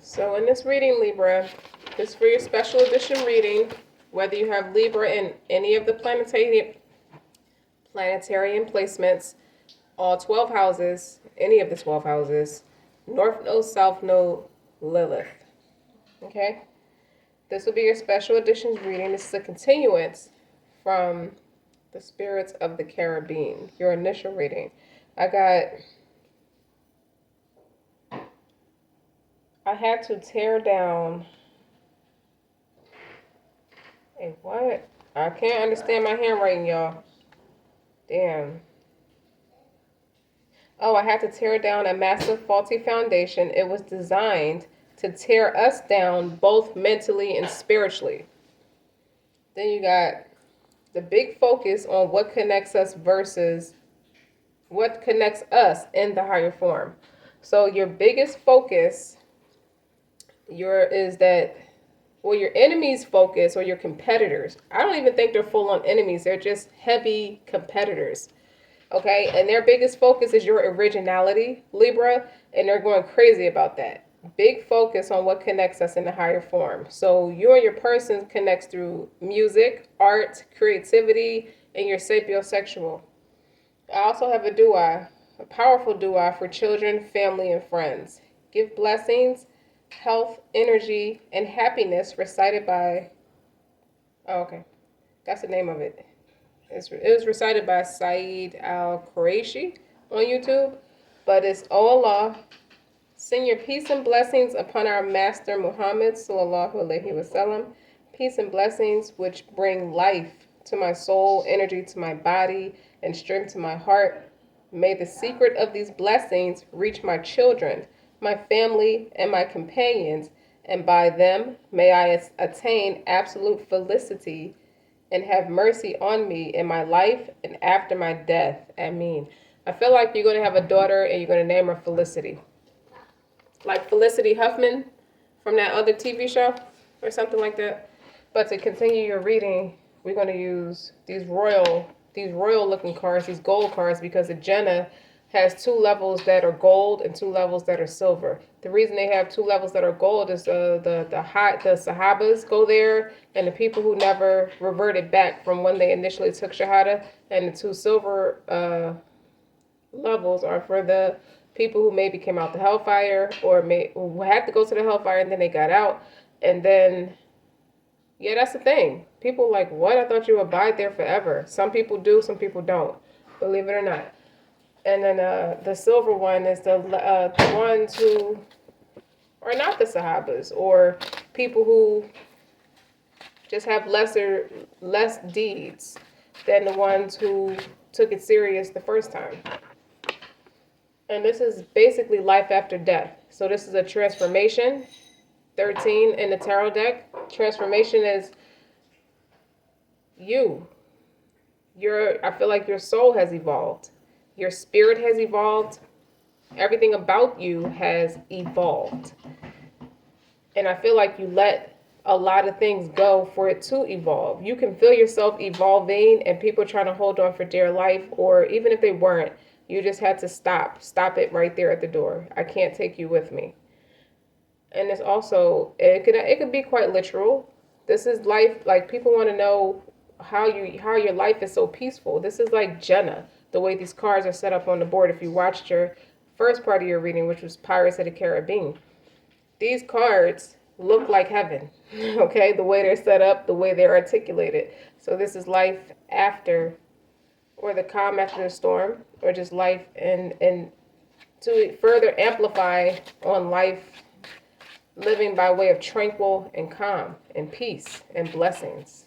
So in this reading, Libra, this is for your special edition reading, whether you have Libra in any of the planetarian placements, all 12 houses, any of the 12 houses, North Node, South Node, Lilith. Okay? This will be your special editions reading. This is a continuance from the Spirits of the Caribbean, your initial reading. I had to tear down. Hey, what? I can't understand my handwriting, y'all. Damn. Oh, I had to tear down a massive faulty foundation. It was designed to tear us down both mentally and spiritually. Then you got the big focus on what connects us versus what connects us in the higher form. So your biggest focus your enemies' focus or your competitors. I don't even think they're full on enemies. They're just heavy competitors. Okay, and their biggest focus is your originality, Libra, and they're going crazy about that. Big focus on what connects us in the higher form. So you and your person connects through music, art, creativity, and your sapiosexual. I also have a powerful dua for children, family, and friends. Give blessings, health, energy, and happiness recited by, oh, okay, that's the name of it. It was recited by Saeed Al-Quraishi on YouTube, but it's O Allah, send your peace and blessings upon our Master Muhammad sallallahu alaihi wasallam. Peace and blessings which bring life to my soul, energy to my body, and strength to my heart. May the secret of these blessings reach my children, my family, and my companions, and by them may I attain absolute felicity and have mercy on me in my life and after my death. Ameen. I feel like you're going to have a daughter and you're going to name her Felicity. Like Felicity Huffman from that other TV show or something like that. But to continue your reading, we're going to use these royal looking cards, these gold cards, because the Jenna has 2 levels that are gold and 2 levels that are silver. The reason they have 2 levels that are gold is the Sahabas go there, and the people who never reverted back from when they initially took Shahada, and the 2 silver levels are for the people who maybe came out the hellfire or who had to go to the hellfire and then they got out. And then, yeah, that's the thing. People like, what? I thought you would abide there forever. Some people do, some people don't, believe it or not. And then the silver one is the ones who are not the Sahabas, or people who just have less deeds than the ones who took it serious the first time. And this is basically life after death. So this is a transformation. 13 in the tarot deck. Transformation is you. I feel like your soul has evolved. Your spirit has evolved. Everything about you has evolved. And I feel like you let a lot of things go for it to evolve. You can feel yourself evolving and people trying to hold on for dear life, or even if they weren't, you just had to stop it right there at the door. I can't take you with me. And it's also, it could be quite literal. This is life, like people want to know how your life is so peaceful. This is like Jenna, the way these cards are set up on the board. If you watched your first part of your reading, which was Pirates of the Caribbean, these cards look like heaven, okay? The way they're set up, the way they're articulated. So this is life after, or the calm after the storm, or just life, and to further amplify on life, living by way of tranquil and calm and peace and blessings.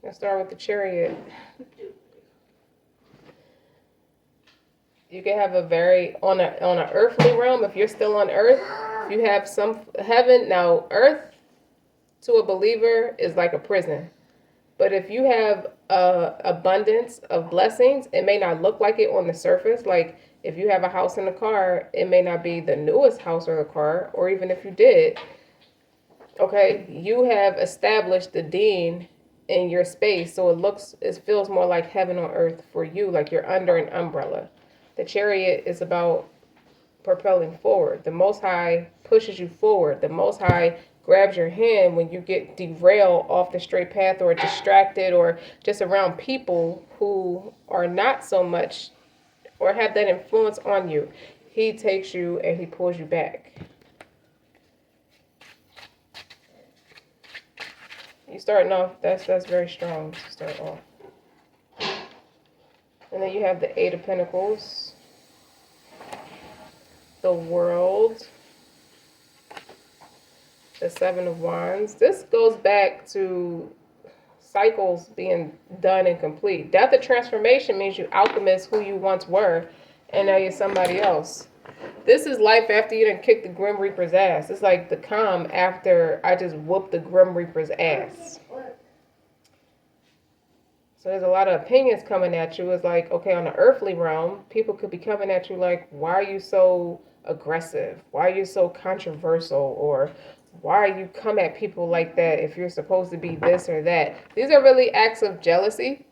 Let's start with the Chariot. You can have a very, on an earthly realm, if you're still on earth, you have some heaven. Now, earth to a believer is like a prison. But if you have abundance of blessings, it may not look like it on the surface. Like if you have a house and a car, it may not be the newest house or the car, or even if you did, okay, you have established the deen in your space, so it feels more like heaven on earth for you, like you're under an umbrella. The Chariot is about propelling forward. The Most High pushes you forward. The Most High grabs your hand when you get derailed off the straight path or distracted or just around people who are not so much or have that influence on you. He takes you and he pulls you back. You starting off, that's very strong to start off. And then you have the Eight of Pentacles, the World, the Seven of Wands. This goes back to cycles being done and complete. Death of transformation means you alchemist who you once were, and now you're somebody else. This is life after you done kick the Grim Reaper's ass. It's like the calm after I just whooped the Grim Reaper's ass. So there's a lot of opinions coming at you. It's like, okay, on the earthly realm, people could be coming at you like, why are you so aggressive? Why are you so controversial? Or why you come at people like that if you're supposed to be this or that? These are really acts of jealousy.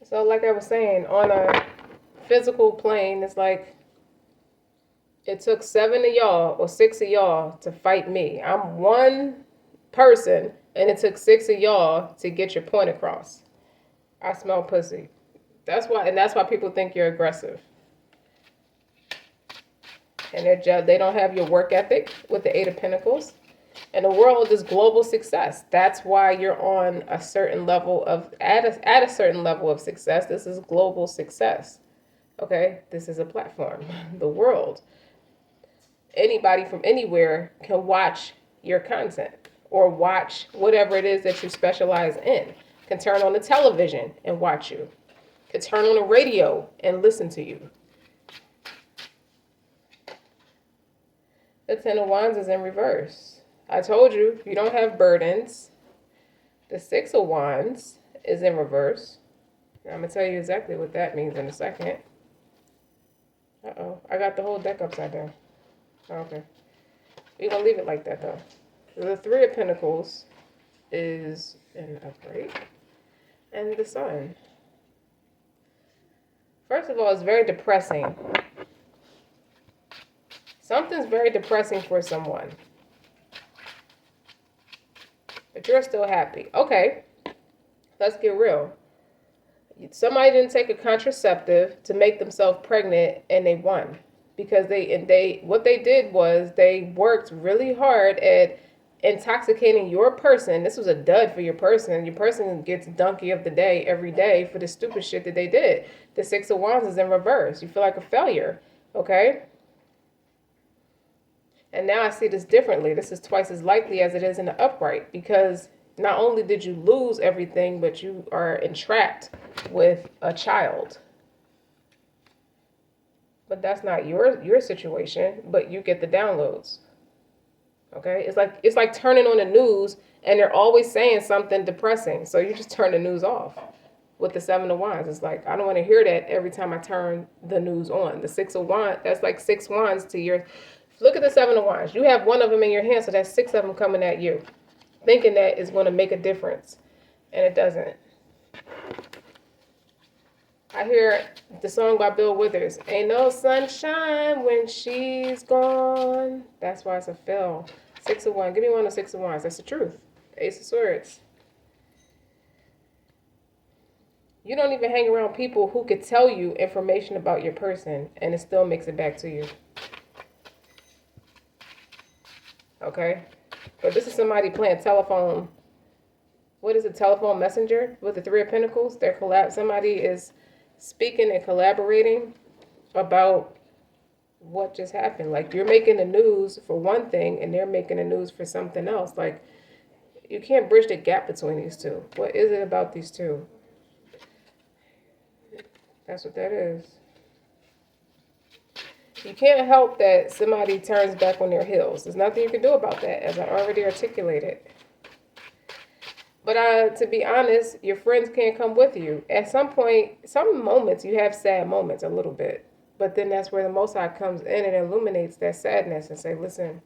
So like I was saying, on a physical plane, it's like it took 7 of y'all or 6 of y'all to fight me. I'm one person, and it took 6 of y'all to get your point across. I smell pussy. That's why people think you're aggressive. And they don't have your work ethic with the Eight of Pentacles. And the world is global success. That's why you're on a certain level at a certain level of success. This is global success. Okay? This is a platform. The world. Anybody from anywhere can watch your content or watch whatever it is that you specialize in. Can turn on the television and watch you. Can turn on the radio and listen to you. The Ten of Wands is in reverse. I told you, you don't have burdens. The Six of Wands is in reverse. I'm going to tell you exactly what that means in a second. Uh-oh, I got the whole deck upside down. Okay. We're going to leave it like that, though. The Three of Pentacles is in upright. And the Sun. First of all, it's very depressing. Something's very depressing for someone. But you're still happy. Okay, let's get real. Somebody didn't take a contraceptive to make themselves pregnant, and they won. Because what they did was they worked really hard at intoxicating your person. This was a dud for your person. Your person gets donkey of the day every day for the stupid shit that they did. The Six of Wands is in reverse. You feel like a failure, okay? And now I see this differently. This is twice as likely as it is in the upright, because not only did you lose everything, but you are entrapped with a child. But that's not your situation, but you get the downloads. Okay? It's like turning on the news and they're always saying something depressing. So you just turn the news off. With the Seven of Wands, it's like, I don't want to hear that every time I turn the news on. The Six of Wands, that's like 6 wands to your... Look at the Seven of Wands. You have one of them in your hand, so that's 6 of them coming at you. Thinking that is going to make a difference. And it doesn't. I hear the song by Bill Withers. Ain't no sunshine when she's gone. That's why it's a fail. 6 of Wands. Give me one of 6 of Wands. That's the truth. Ace of Swords. You don't even hang around people who could tell you information about your person, and it still makes it back to you. Okay? But this is somebody playing telephone. What is it? Telephone messenger with the Three of Pentacles. Somebody is speaking and collaborating about what just happened. Like, you're making the news for one thing, and they're making the news for something else. Like, you can't bridge the gap between these two. What is it about these two? That's what that is. You can't help that somebody turns back on their heels. There's nothing you can do about that, as I already articulated. But to be honest, your friends can't come with you. At some point, some moments, you have sad moments a little bit. But then that's where the Most High comes in and illuminates that sadness and say, listen,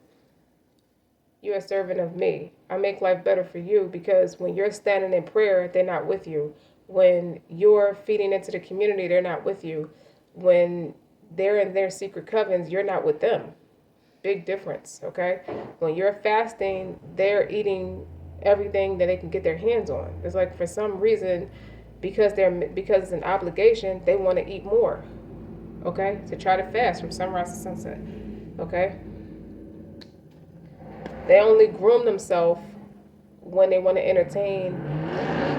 you're a servant of me. I make life better for you, because when you're standing in prayer, they're not with you. When you're feeding into the community, they're not with you. When they're in their secret covens, you're not with them. Big difference, okay? When you're fasting, they're eating everything that they can get their hands on. It's like, for some reason, because it's an obligation, they want to eat more, okay? To try to fast from sunrise to sunset, okay? They only groom themselves when they want to entertain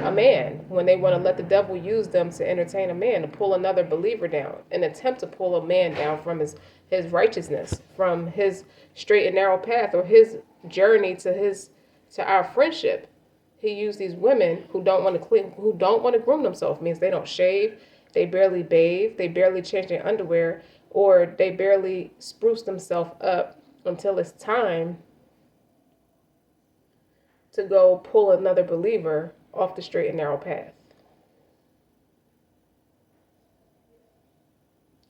a man, when they want to let the devil use them to entertain a man, to pull another believer down, an attempt to pull a man down from his righteousness, from his straight and narrow path, or his journey to our friendship. He used these women who don't want to groom themselves. Means they don't shave, they barely bathe, they barely change their underwear, or they barely spruce themselves up until it's time to go pull another believer off the straight and narrow path.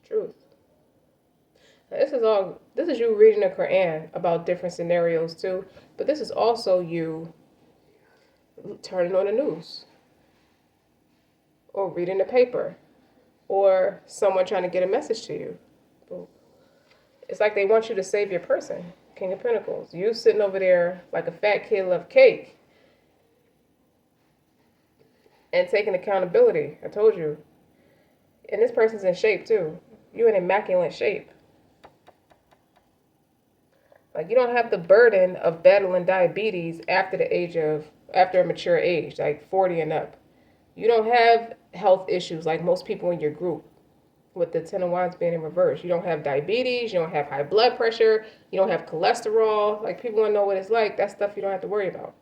Truth. Now, this is you reading the Quran about different scenarios too, but this is also you turning on the news, or reading the paper, or someone trying to get a message to you. It's like they want you to save your person. King of Pentacles. You sitting over there like a fat kid love cake and taking accountability. I told you. And this person's in shape too. You're in immaculate shape. Like, you don't have the burden of battling diabetes after a mature age, like 40 and up. You don't have health issues like most people in your group, with the Ten of Wands being in reverse. You don't have diabetes, you don't have high blood pressure, you don't have cholesterol. Like, people want to know what it's like. That stuff you don't have to worry about.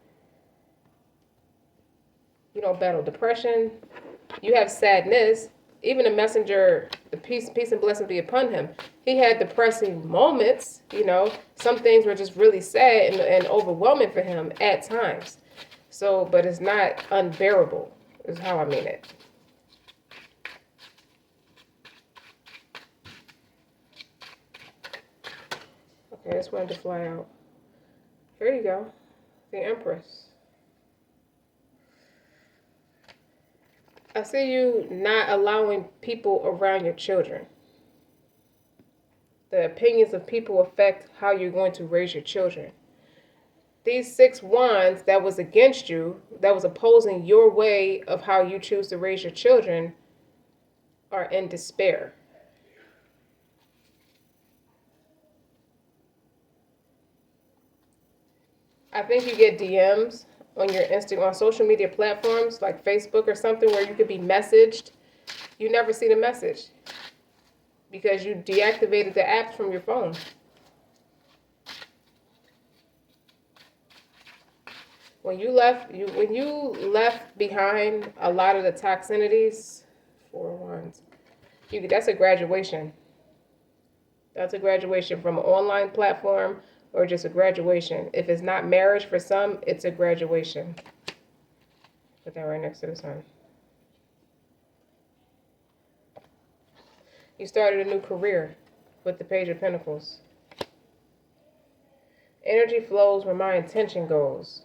You don't battle depression. You have sadness. Even the messenger, the peace and blessing be upon him, he had depressing moments, Some things were just really sad and overwhelming for him at times. So, but it's not unbearable, is how I mean it. Okay, this wanted to fly out. Here you go. The Empress. I see you not allowing people around your children. The opinions of people affect how you're going to raise your children. These 6 wands that was against you, that was opposing your way of how you choose to raise your children, are in despair. I think you get DMs on your on social media platforms like Facebook or something, where you could be messaged. You never see the message because you deactivated the apps from your phone. When you left behind a lot of the toxicities, 4 wands, that's a graduation. That's a graduation from an online platform, or just a graduation. If it's not marriage for some, it's a graduation. Put that right next to the sun. You started a new career with the Page of Pentacles. Energy flows where my intention goes.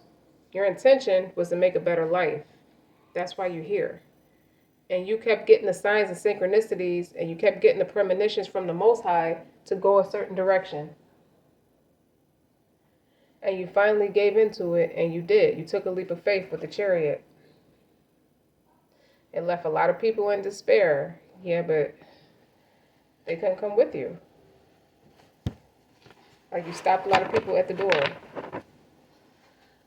Your intention was to make a better life. That's why you're here. And you kept getting the signs and synchronicities, and you kept getting the premonitions from the Most High to go a certain direction. And you finally gave into it, and you did. You took a leap of faith with the Chariot. It left a lot of people in despair. Yeah, but they couldn't come with you. Like, you stopped a lot of people at the door.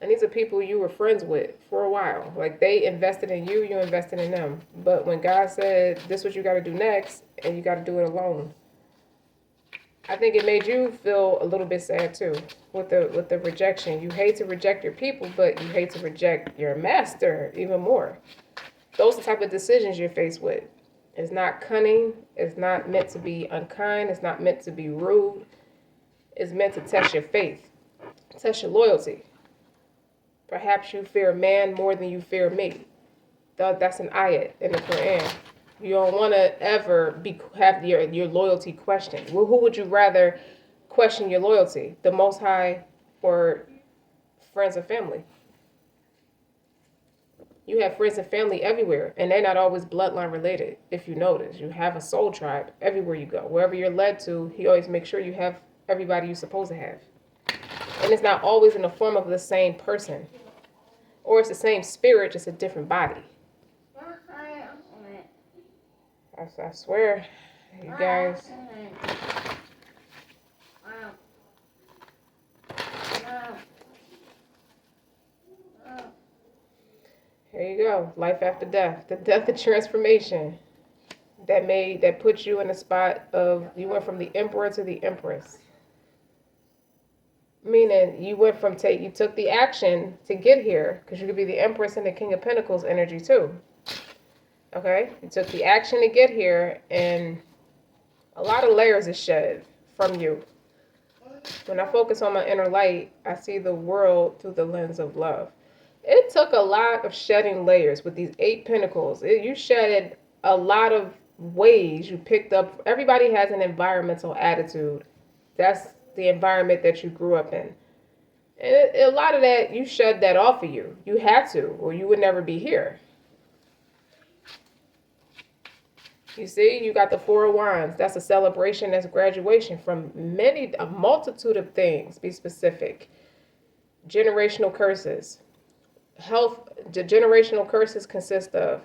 And these are people you were friends with for a while. Like, they invested in you, you invested in them. But when God said, this is what you got to do next, and you got to do it alone, I think it made you feel a little bit sad too with the rejection. You hate to reject your people, but you hate to reject your master even more. Those are the type of decisions you're faced with. It's not cunning. It's not meant to be unkind. It's not meant to be rude. It's meant to test your faith, test your loyalty. Perhaps you fear man more than you fear me. That's an ayat in the Quran. You don't want to ever have your loyalty questioned. Well, who would you rather question your loyalty? The Most High or friends and family? You have friends and family everywhere, and they're not always bloodline related. If you notice, you have a soul tribe everywhere you go. Wherever you're led to, he always makes sure you have everybody you're supposed to have. And it's not always in the form of the same person, or it's the same spirit, just a different body. I swear, you guys. Here you go. Life after death. The death of transformation. That puts you in a spot of you went from the emperor to the empress. Meaning you went from you took the action to get here, because you could be the empress and the king of pentacles energy too. Okay? You took the action to get here, and a lot of layers is shed from you. When I focus on my inner light, I see the world through the lens of love. It took a lot of shedding layers with these 8 pentacles. You shedded a lot of ways you picked up. Everybody has an environmental attitude. That's the environment that you grew up in. And a lot of that, you shed that off of you. You had to, or you would never be here. You see, you got the 4 of Wands. That's a celebration. That's graduation from a multitude of things. Be specific. Generational curses. The generational curses consist of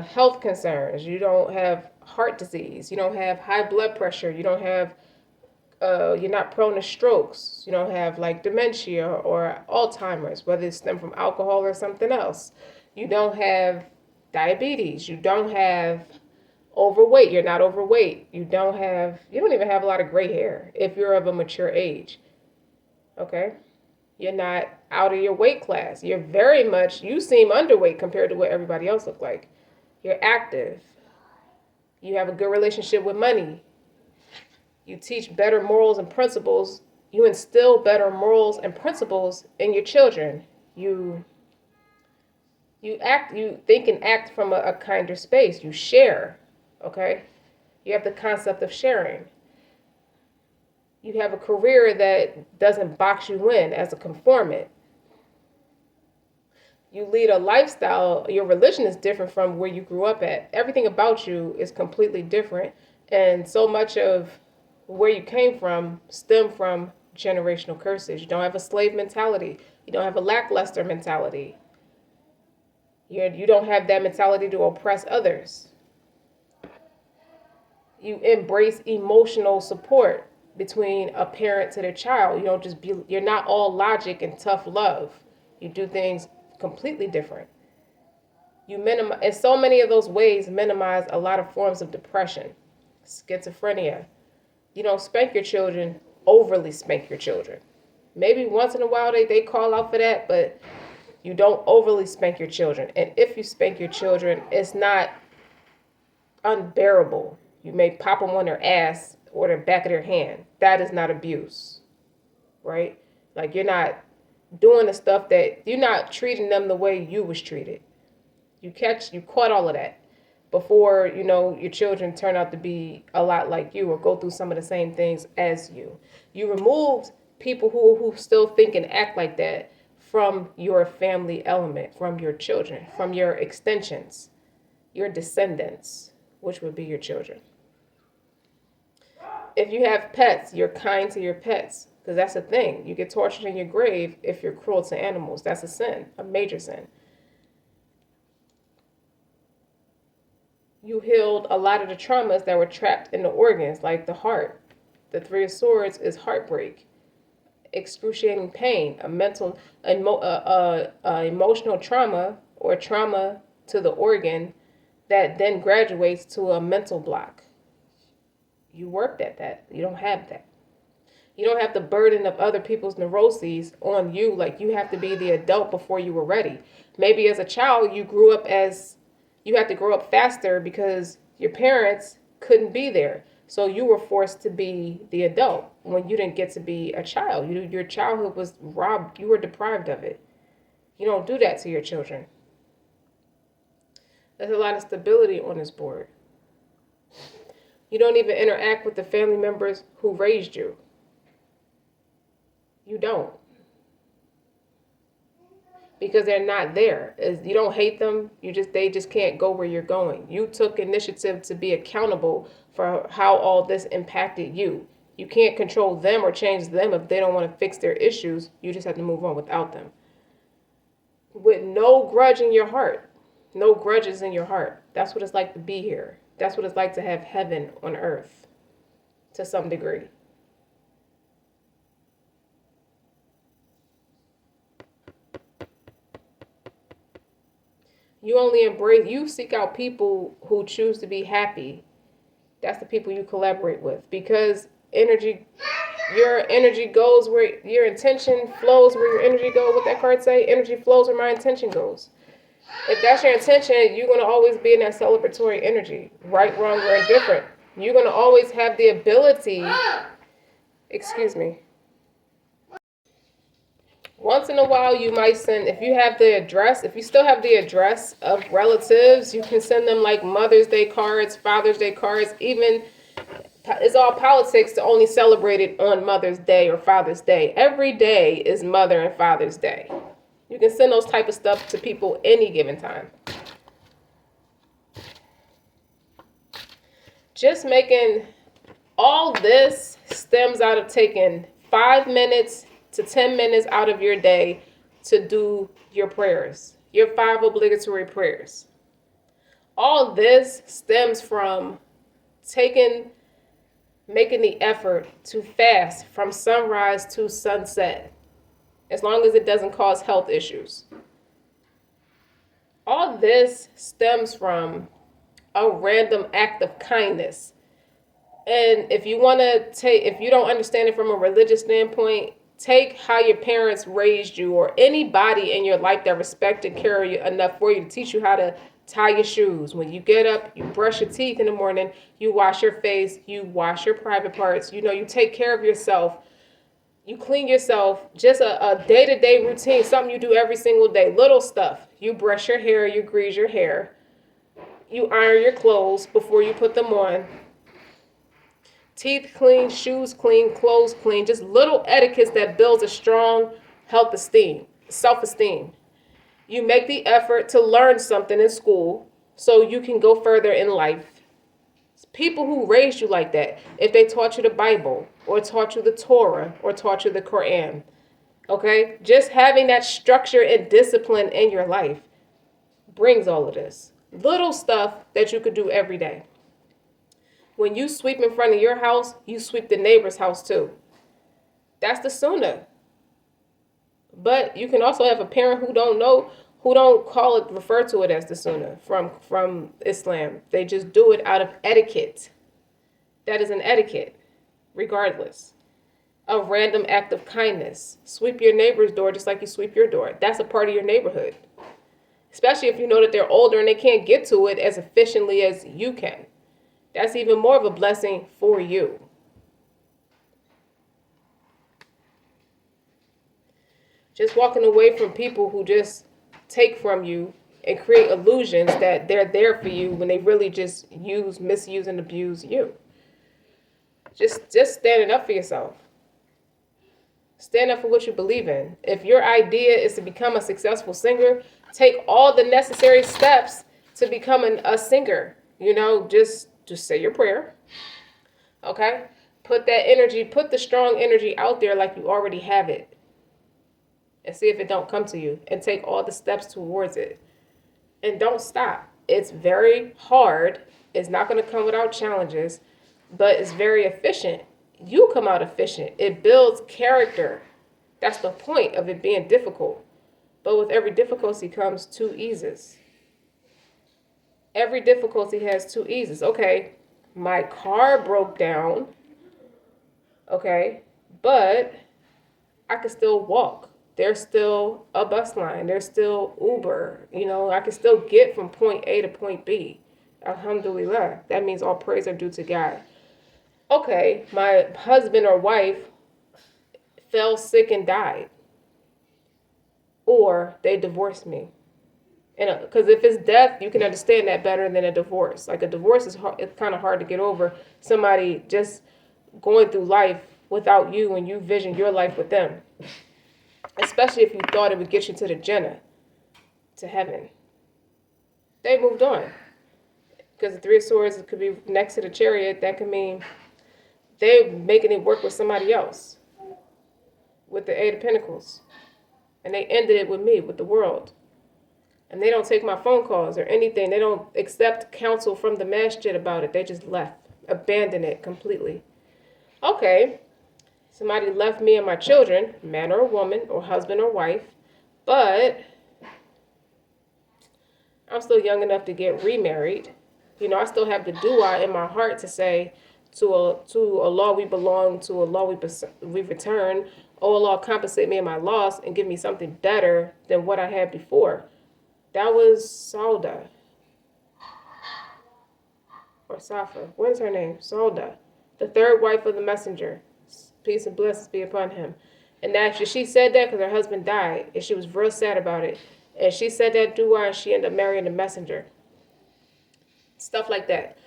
health concerns. You don't have heart disease. You don't have high blood pressure. You don't have, you're not prone to strokes. You don't have like dementia or Alzheimer's, whether it's stem from alcohol or something else. You don't have diabetes. You don't have overweight. You're not overweight. You don't even have a lot of gray hair if you're of a mature age. Okay? You're not out of your weight class. You're you seem underweight compared to what everybody else looks like. You're active. You have a good relationship with money. You teach better morals and principles. You instill better morals and principles in your children. You think and act from a kinder space. You share. Okay? You have the concept of sharing. You have a career that doesn't box you in as a conformant. You lead a lifestyle. Your religion is different from where you grew up at. Everything about you is completely different. And so much of where you came from stem from generational curses. You don't have a slave mentality. You don't have a lackluster mentality. You don't have that mentality to oppress others. You embrace emotional support between a parent to their child. You don't you're not all logic and tough love. You do things completely different. And so many of those ways minimize a lot of forms of depression, schizophrenia. You don't spank your children, overly spank your children. Maybe once in a while they call out for that, but you don't overly spank your children. And if you spank your children, it's not unbearable. You may pop them on their ass or the back of their hand. That is not abuse, right? Like you're not doing the stuff you're not treating them the way you was treated. You caught all of that before, your children turn out to be a lot like you or go through some of the same things as you. You removed people who still think and act like that from your family element, from your children, from your extensions, your descendants, which would be your children. If you have pets, you're kind to your pets, because that's a thing. You get tortured in your grave if you're cruel to animals. That's a sin, a major sin. You healed a lot of the traumas that were trapped in the organs, like the heart. The 3 of Swords is heartbreak, excruciating pain, emotional trauma or trauma to the organ that then graduates to a mental block. You worked at that. You don't have that. You don't have the burden of other people's neuroses on you. Like you have to be the adult before you were ready. Maybe as a child, you had to grow up faster because your parents couldn't be there. So you were forced to be the adult when you didn't get to be a child. Your childhood was robbed. You were deprived of it. You don't do that to your children. There's a lot of stability on this board. You don't even interact with the family members who raised you. You don't. Because they're not there. You don't hate them. They just can't go where you're going. You took initiative to be accountable for how all this impacted you. You can't control them or change them if they don't want to fix their issues. You just have to move on without them. With no grudge in your heart. No grudges in your heart. That's what it's like to be here. That's what it's like to have heaven on earth to some degree. You seek out people who choose to be happy. That's the people you collaborate with, because your energy goes where your intention flows, where your energy goes. What that card say? Energy flows where my intention goes. If that's your intention, you're going to always be in that celebratory energy. Right, wrong, or indifferent. You're going to always have the ability, excuse me. Once in a while, you might send, if you still have the address of relatives, you can send them like Mother's Day cards, Father's Day cards, even, it's all politics to only celebrate it on Mother's Day or Father's Day. Every day is Mother and Father's Day. You can send those type of stuff to people any given time. Just making all this stems out of taking 5 minutes to 10 minutes out of your day to do your prayers, your 5 obligatory prayers. All this stems from making the effort to fast from sunrise to sunset, as long as it doesn't cause health issues. All this stems from a random act of kindness. And if you don't understand it from a religious standpoint, take how your parents raised you, or anybody in your life that respected, care you enough for you to teach you how to tie your shoes. When you get up, you brush your teeth in the morning, you wash your face, you wash your private parts, you take care of yourself, you clean yourself, just a day-to-day routine, something you do every single day, little stuff. You brush your hair, you grease your hair, you iron your clothes before you put them on. Teeth clean, shoes clean, clothes clean, just little etiquettes that builds a strong self-esteem. You make the effort to learn something in school so you can go further in life. People who raised you like that, if they taught you the Bible or taught you the Torah or taught you the Quran, okay? Just having that structure and discipline in your life brings all of this. Little stuff that you could do every day. When you sweep in front of your house, you sweep the neighbor's house too. That's the sunnah. But you can also have a parent who don't refer to it as the sunnah from Islam. They just do it out of etiquette. That is an etiquette, regardless. A random act of kindness. Sweep your neighbor's door just like you sweep your door. That's a part of your neighborhood. Especially if you know that they're older and they can't get to it as efficiently as you can. That's even more of a blessing for you. Just walking away from people who just take from you and create illusions that they're there for you when they really just misuse, and abuse you. Just standing up for yourself. Stand up for what you believe in. If your idea is to become a successful singer, take all the necessary steps to becoming a singer. Just say your prayer, okay? Put the strong energy out there like you already have it. And see if it don't come to you. And take all the steps towards it. And don't stop. It's very hard. It's not going to come without challenges. But it's very efficient. You come out efficient. It builds character. That's the point of it being difficult. But with every difficulty comes 2 eases. Every difficulty has 2 eases. Okay, my car broke down. Okay, but I can still walk. There's still a bus line. There's still Uber. I can still get from point A to point B. Alhamdulillah. That means all praise are due to God. Okay, my husband or wife fell sick and died. Or they divorced me. And because if it's death, you can understand that better than a divorce. Like a divorce is hard, it's kind of hard to get over. Somebody just going through life without you and you vision your life with them. Especially if you thought it would get you to the Jannah, to heaven. They moved on. Because the Three of Swords could be next to the Chariot. That could mean they're making it work with somebody else. With the Eight of Pentacles. And they ended it with me, with the world. And they don't take my phone calls or anything. They don't accept counsel from the masjid about it. They just left. Abandoned it completely. Okay. Somebody left me and my children, man or woman, or husband or wife. But I'm still young enough to get remarried. You know, I still have the dua in my heart to say, to Allah we belong, to Allah we return. Oh Allah, compensate me in my loss and give me something better than what I had before. That was Sauda. Or Safa. What is her name? Sauda. The third wife of the messenger. Peace and blessings be upon him. And actually she said that because her husband died. And she was real sad about it. And she said that dua and she ended up marrying the messenger. Stuff like that.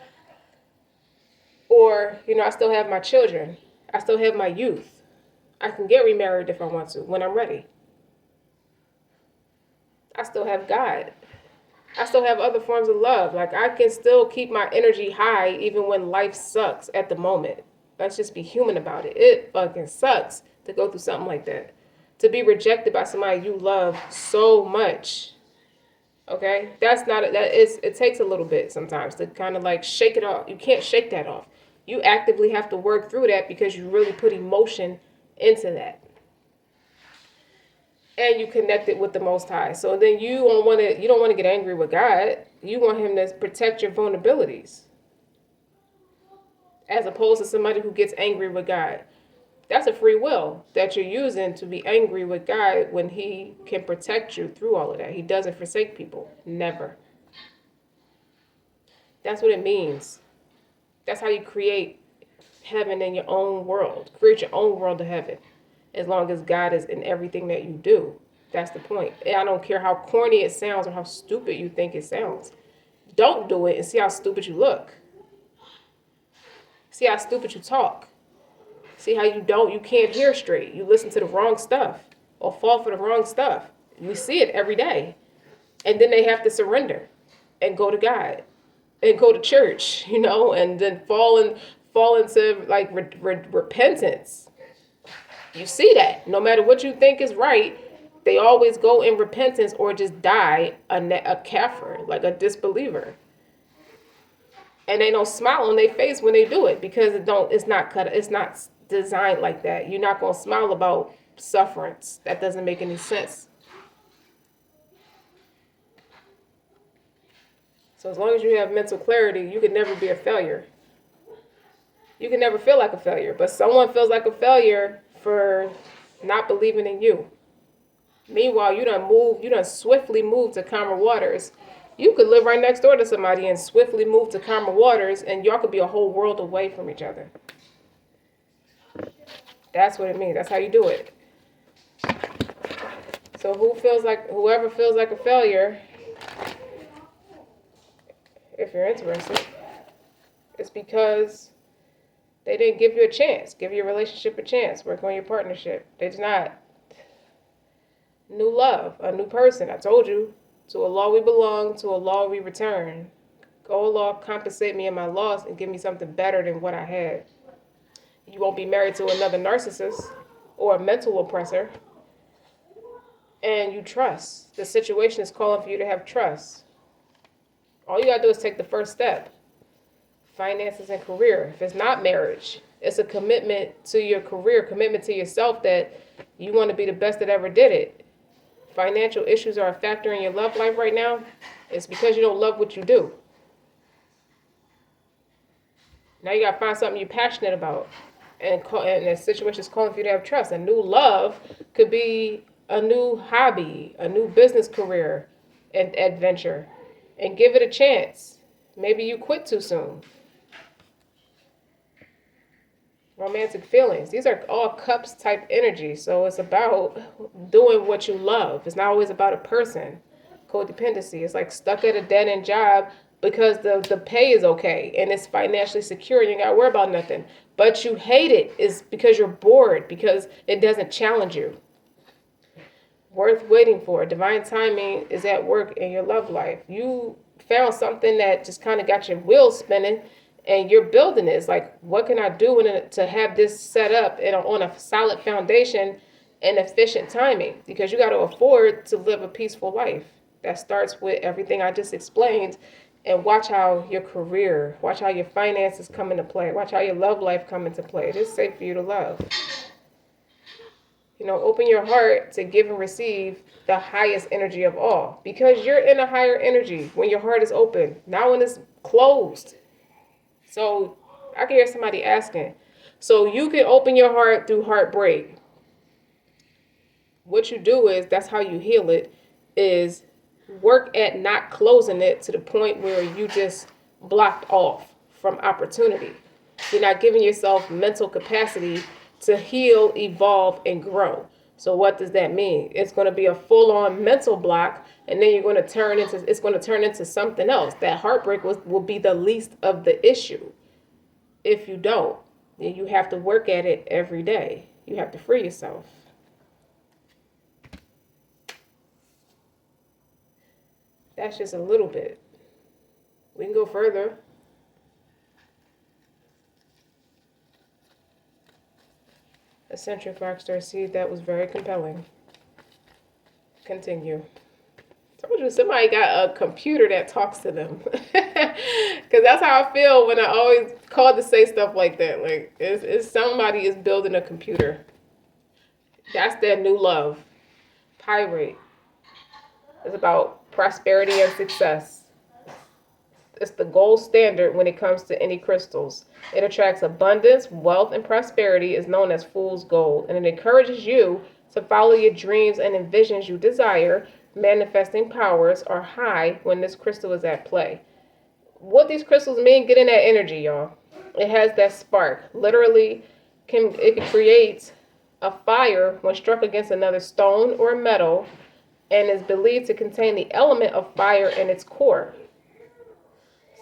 Or, you know, I still have my children. I still have my youth. I can get remarried if I want to, when I'm ready. I still have God. I still have other forms of love. Like, I can still keep my energy high even when life sucks at the moment. Let's just be human about it. It fucking sucks to go through something like that. To be rejected by somebody you love so much. Okay? It takes a little bit sometimes to kind of like shake it off. You can't shake that off. You actively have to work through that because you really put emotion into that. And you connect it with the Most High. So then you don't want to get angry with God. You want him to protect your vulnerabilities. As opposed to somebody who gets angry with God. That's a free will that you're using to be angry with God when he can protect you through all of that. He doesn't forsake people. Never. That's what it means. That's how you create heaven in your own world. Create your own world of heaven. As long as God is in everything that you do. That's the point. And I don't care how corny it sounds or how stupid you think it sounds. Don't do it and see how stupid you look. See how stupid you talk. See how you can't hear straight. You listen to the wrong stuff or fall for the wrong stuff. We see it every day. And then they have to surrender and go to God and go to church, you know, and then fall into like repentance. You see that no matter what you think is right, they always go in repentance or just die a kafir, like a disbeliever. And they don't smile on their face when they do it because it's not designed like that. You're not going to smile about sufferance. That doesn't make any sense. So as long as you have mental clarity, you can never be a failure. You can never feel like a failure, but someone feels like a failure for not believing in you. Meanwhile, you done swiftly moved to calmer waters. You could live right next door to somebody and swiftly move to calmer waters, and y'all could be a whole world away from each other. That's what it means. That's how you do it. So whoever feels like a failure, if you're interested, it's because they didn't give you a chance. Give your relationship a chance. Work on your partnership. They did not. New love, a new person. I told you. To Allah we belong, to Allah we return. Oh Allah, compensate me in my loss and give me something better than what I had. You won't be married to another narcissist or a mental oppressor. And you trust. The situation is calling for you to have trust. All you gotta do is take the first step. Finances and career. If it's not marriage, it's a commitment to your career, commitment to yourself that you want to be the best that ever did it. Financial issues are a factor in your love life right now. It's because you don't love what you do. Now you got to find something you're passionate about. And the situation is calling for you to have trust. A new love could be a new hobby, a new business career and adventure. And give it a chance. Maybe you quit too soon. Romantic feelings. These are all cups type energy. So it's about doing what you love. It's not always about a person. Codependency. It's like stuck at a dead end job because the pay is okay and it's financially secure. You ain't got to worry about nothing. But you hate it is because you're bored, because it doesn't challenge you. Worth waiting for. Divine timing is at work in your love life. You found something that just kind of got your wheels spinning and you're building this. Like, what can I do to have this set up on a solid foundation and efficient timing? Because you got to afford to live a peaceful life. That starts with everything I just explained. And watch how your career, watch how your finances come into play. Watch how your love life come into play. It is safe for you to love. Open your heart to give and receive the highest energy of all. Because you're in a higher energy when your heart is open, not when it's closed. So I can hear somebody asking, so you can open your heart through heartbreak. What you do is, that's how you heal it, is work at not closing it to the point where you just blocked off from opportunity. You're not giving yourself mental capacity to heal, evolve, and grow. So what does that mean? It's going to be a full-on mental block, and then it's going to turn into something else. That heartbreak will be the least of the issue. If you don't, then you have to work at it every day. You have to free yourself. That's just a little bit. We can go further. Eccentric RockStar'Seed, that was very compelling. Continue. I told you somebody got a computer that talks to them. Because that's how I feel when I always call to say stuff like that. Like, it's somebody is building a computer. That's their new love. Pyrite. It's about prosperity and success. It's the gold standard when it comes to any crystals. It attracts abundance, wealth, and prosperity, is known as fool's gold, and it encourages you to follow your dreams and envisions you desire. Manifesting powers are high when this crystal is at play. What these crystals mean, get in that energy, y'all. It has that spark. Literally, it can create a fire when struck against another stone or metal, and is believed to contain the element of fire in its core.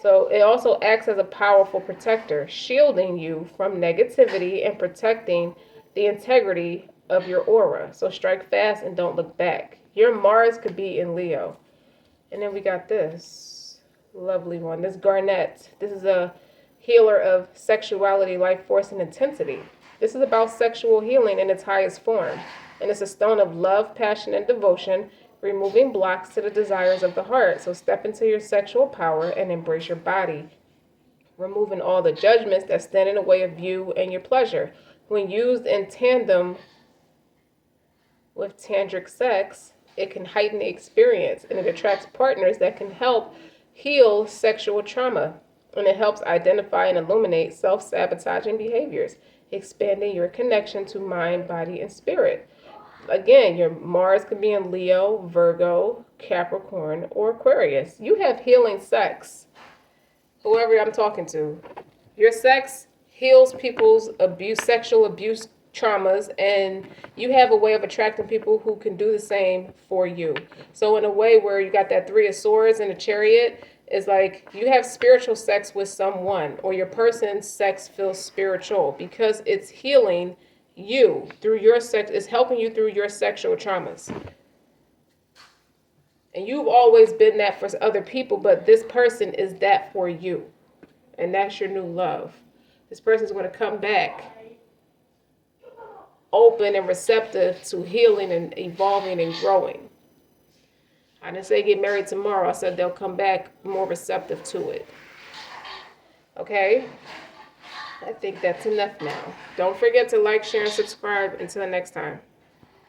So it also acts as a powerful protector, shielding you from negativity and protecting the integrity of your aura. So strike fast and don't look back. Your Mars could be in Leo. And then we got this lovely one, this garnet. This is a healer of sexuality, life force, and intensity. This is about sexual healing in its highest form. And it's a stone of love, passion, and devotion, removing blocks to the desires of the heart. So step into your sexual power and embrace your body, removing all the judgments that stand in the way of you and your pleasure. When used in tandem with tantric sex, it can heighten the experience, and it attracts partners that can help heal sexual trauma, and it helps identify and illuminate self-sabotaging behaviors, expanding your connection to mind, body, and spirit. Again, your Mars can be in Leo, Virgo, Capricorn, or Aquarius. You have healing sex. Whoever I'm talking to. Your sex heals people's sexual abuse traumas, and you have a way of attracting people who can do the same for you. So in a way where you got that 3 of Swords and a Chariot, is like you have spiritual sex with someone, or your person's sex feels spiritual because it's healing you through your sex, is helping you through your sexual traumas. And you've always been that for other people, but this person is that for you. And that's your new love. This person's going to come back open and receptive to healing and evolving and growing. I didn't say get married tomorrow. I said they'll come back more receptive to it. Okay? I think that's enough now. Don't forget to like, share, and subscribe. Until next time.